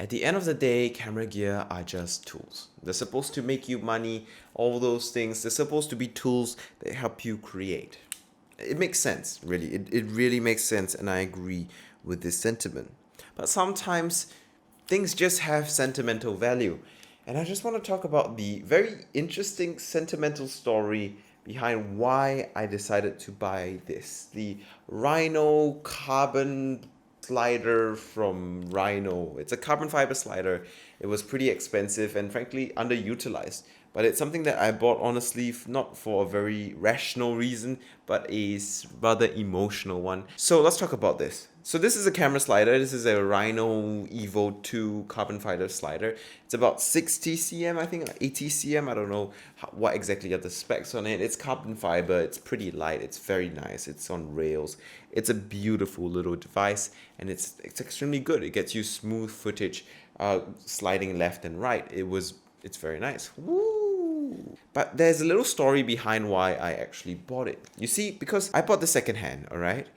At the end of the day, camera gear are just tools. They're supposed to make you money, all those things. They're supposed to be tools that help you create. It makes sense, really. It really makes sense, and I agree with this sentiment. But sometimes things just have sentimental value. And I just want to talk about the very interesting sentimental story behind why I decided to buy this. The Rhino carbon slider from Rhino. It's a carbon fiber slider. It was pretty expensive and frankly underutilized. But it's something that I bought honestly not for a very rational reason, but a rather emotional one. So let's talk about this. So this is a camera slider. This is a Rhino Evo 2 carbon fiber slider. It's about 60 cm, I think, 80 cm. I don't know what exactly are the specs on it. It's carbon fiber. It's pretty light. It's very nice. It's on rails. It's a beautiful little device, and it's extremely good. It gets you smooth footage, sliding left and right. It's very nice. Woo! But there's a little story behind why I actually bought it. You see, because I bought the second hand, alright?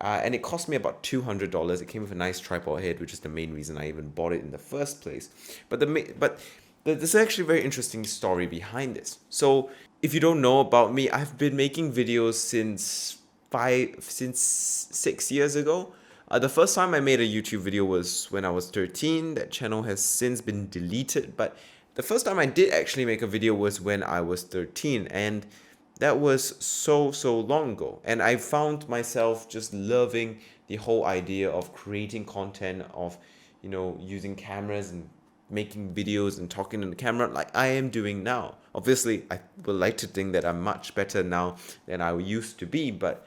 And it cost me about $200. It came with a nice tripod head, which is the main reason I even bought it in the first place. There's actually a very interesting story behind this. So if you don't know about me, I've been making videos since 6 years ago. The first time I made a YouTube video was when I was 13. That channel has since been deleted, but the first time I did actually make a video was when I was 13, and that was so long ago. And I found myself just loving the whole idea of creating content, of using cameras and making videos and talking to the camera like I am doing now. Obviously, I would like to think that I'm much better now than I used to be, but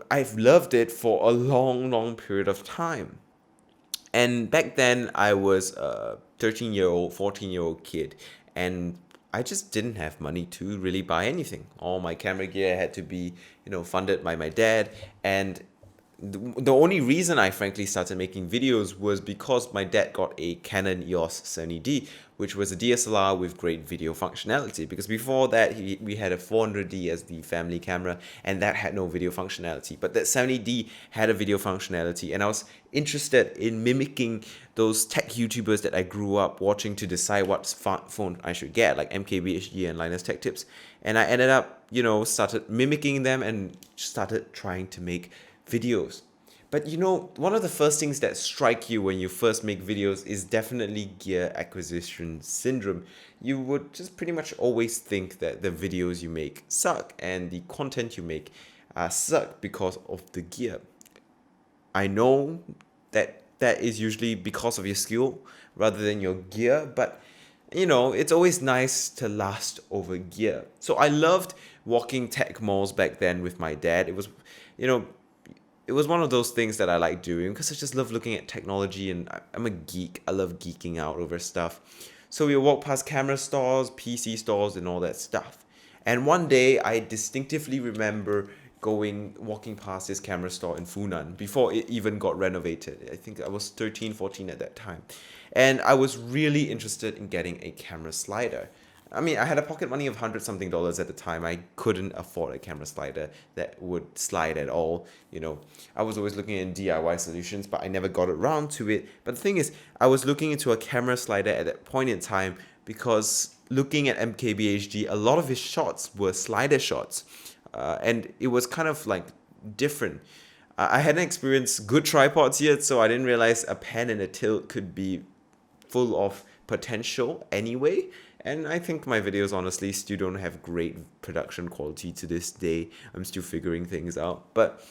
I've loved it for a long period of time. And back then, I was a 13-year-old, 14-year-old kid, and I just didn't have money to really buy anything. All my camera gear had to be, funded by my dad, and the only reason I frankly started making videos was because my dad got a Canon EOS 70D, which was a DSLR with great video functionality. Because before that, we had a 400D as the family camera, and that had no video functionality. But that 70D had a video functionality, and I was interested in mimicking those tech YouTubers that I grew up watching to decide what phone I should get, like MKBHD and Linus Tech Tips. And I ended up, started mimicking them and started trying to make videos. But one of the first things that strike you when you first make videos is definitely gear acquisition syndrome. You would just pretty much always think that the videos you make suck and the content you make suck because of the gear. I know that is usually because of your skill rather than your gear, but it's always nice to last over gear. So I loved walking tech malls back then with my dad. It was, it was one of those things that I like doing because I just love looking at technology, and I'm a geek. I love geeking out over stuff. So we walk past camera stores, PC stores, and all that stuff. And one day I distinctively remember walking past this camera store in Funan before it even got renovated. I think I was 13, 14 at that time. And I was really interested in getting a camera slider. I mean, I had a pocket money of $100-something at the time. I couldn't afford a camera slider that would slide at all. I was always looking at DIY solutions, but I never got around to it. But the thing is, I was looking into a camera slider at that point in time because looking at MKBHD, a lot of his shots were slider shots. And it was kind of like different. I hadn't experienced good tripods yet, so I didn't realize a pan and a tilt could be full of potential anyway. And I think my videos honestly still don't have great production quality to this day. I'm still figuring things out, but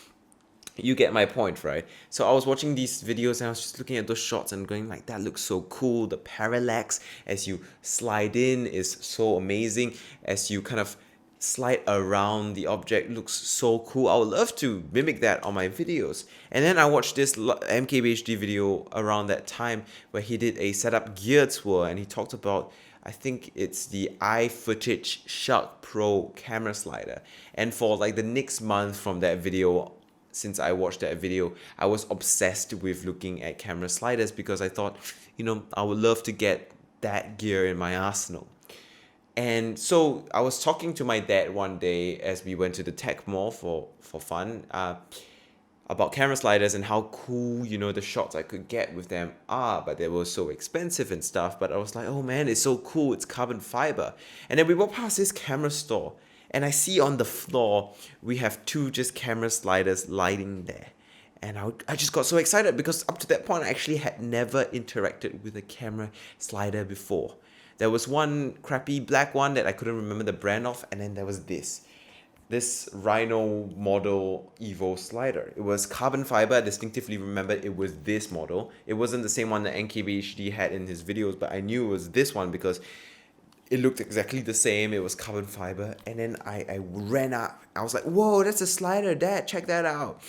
you get my point, right? So I was watching these videos and I was just looking at those shots and going like, that looks so cool. The parallax as you slide in is so amazing. As you kind of slide around the object looks so cool. I would love to mimic that on my videos. And then I watched this MKBHD video around that time where he did a setup gear tour, and he talked about, I think it's the iFootage Shark Pro camera slider. And for like the next month from that video, since I watched that video, I was obsessed with looking at camera sliders because I thought, I would love to get that gear in my arsenal. And so I was talking to my dad one day as we went to the tech mall for fun. about camera sliders and how cool, the shots I could get with them are, but they were so expensive and stuff. But I was like, oh man, it's so cool, it's carbon fiber. And then we walk past this camera store, and I see on the floor we have two just camera sliders lighting there. And I just got so excited because up to that point I actually had never interacted with a camera slider before. There was one crappy black one that I couldn't remember the brand of, and then there was this Rhino model Evo slider. It was carbon fiber. I distinctively remember it was this model. It wasn't the same one that NKBHD had in his videos, but I knew it was this one because it looked exactly the same. It was carbon fiber. And then I ran up. I was like, whoa, that's a slider, Dad, check that out.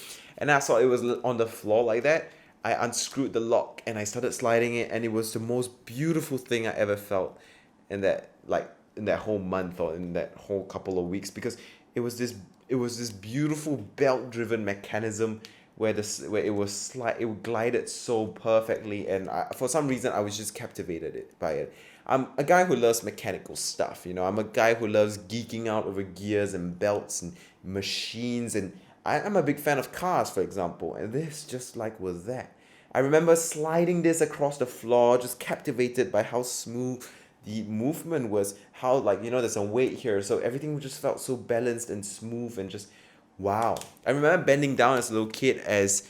And I saw it was on the floor like that. I unscrewed the lock and I started sliding it, and it was the most beautiful thing I ever felt in that whole month or in that whole couple of weeks, because it was this beautiful belt driven mechanism where it glided so perfectly, and for some reason I was just captivated by it. I'm a guy who loves mechanical stuff, I'm a guy who loves geeking out over gears and belts and machines, and I'm a big fan of cars, for example, and this just was that. I remember sliding this across the floor, just captivated by how smooth the movement was, how there's a weight here, so everything just felt so balanced and smooth and just wow. I remember bending down as a little kid as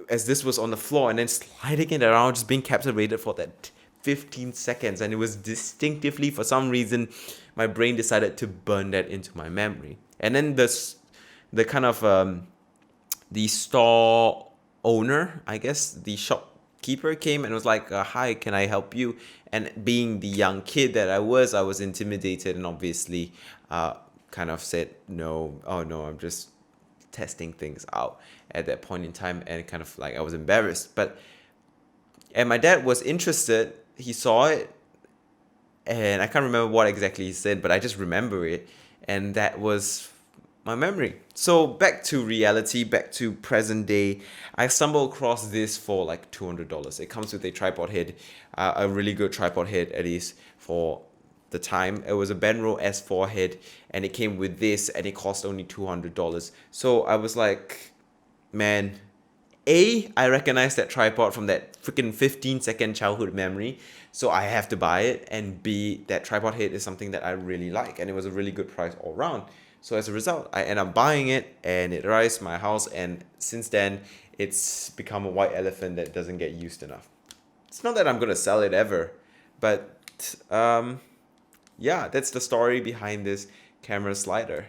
this was on the floor, and then sliding it around, just being captivated for that 15 seconds, and it was distinctively, for some reason, my brain decided to burn that into my memory. And then the kind of the store owner, I guess, the shopkeeper came and was like, hi, can I help you? And being the young kid that I was intimidated, and obviously kind of said no. Oh no, I'm just testing things out at that point in time, and kind of I was embarrassed. And my dad was interested. He saw it, and I can't remember what exactly he said, but I just remember it, and that was my memory. So back to reality, back to present day. I stumbled across this for $200. It comes with a tripod head, a really good tripod head, at least for the time. It was a Benro S4 head, and it came with this, and it cost only $200. So I was like, man, I recognize that tripod from that freaking 15-second childhood memory, so I have to buy it, and B, that tripod head is something that I really like, and it was a really good price all around. So as a result, I end up buying it, and it arrives my house, and since then, it's become a white elephant that doesn't get used enough. It's not that I'm gonna sell it ever, but yeah, that's the story behind this camera slider.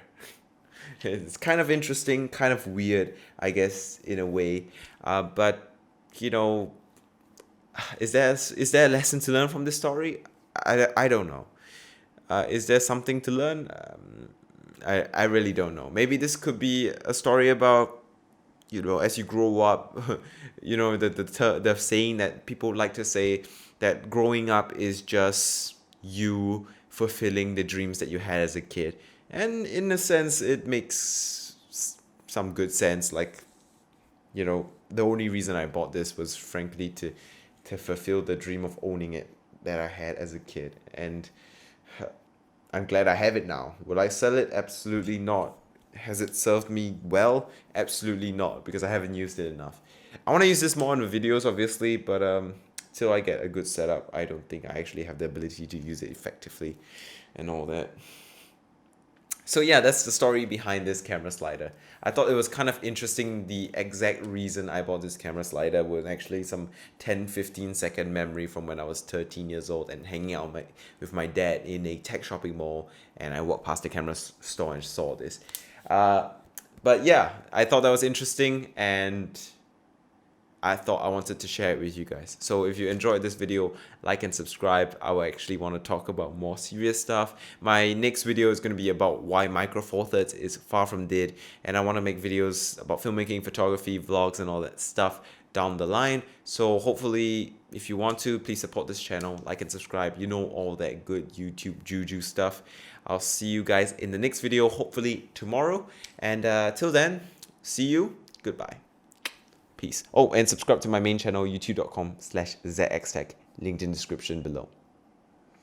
It's kind of interesting, kind of weird, I guess, in a way. But is there a lesson to learn from this story? I don't know. Is there something to learn? I really don't know. Maybe this could be a story about, as you grow up, the saying that people like to say, that growing up is just you fulfilling the dreams that you had as a kid. And in a sense, it makes some good sense. The only reason I bought this was frankly to fulfill the dream of owning it that I had as a kid. And I'm glad I have it now. Will I sell it? Absolutely not. Has it served me well? Absolutely not, because I haven't used it enough. I want to use this more in the videos, obviously, but till I get a good setup, I don't think I actually have the ability to use it effectively and all that. So yeah, that's the story behind this camera slider. I thought it was kind of interesting. The exact reason I bought this camera slider was actually some 10-15 second memory from when I was 13 years old and hanging out with my dad in a tech shopping mall, and I walked past the camera store and saw this. But yeah, I thought that was interesting, and I thought I wanted to share it with you guys. So if you enjoyed this video, like and subscribe. I will actually want to talk about more serious stuff. My next video is going to be about why Micro Four Thirds is far from dead, and I want to make videos about filmmaking, photography, vlogs, and all that stuff down the line. So hopefully, if you want to, please support this channel, like and subscribe. All that good YouTube juju stuff. I'll see you guys in the next video, hopefully tomorrow. And till then, see you. Goodbye. Peace. Oh, and subscribe to my main channel, youtube.com/ZXTech, linked in the description below.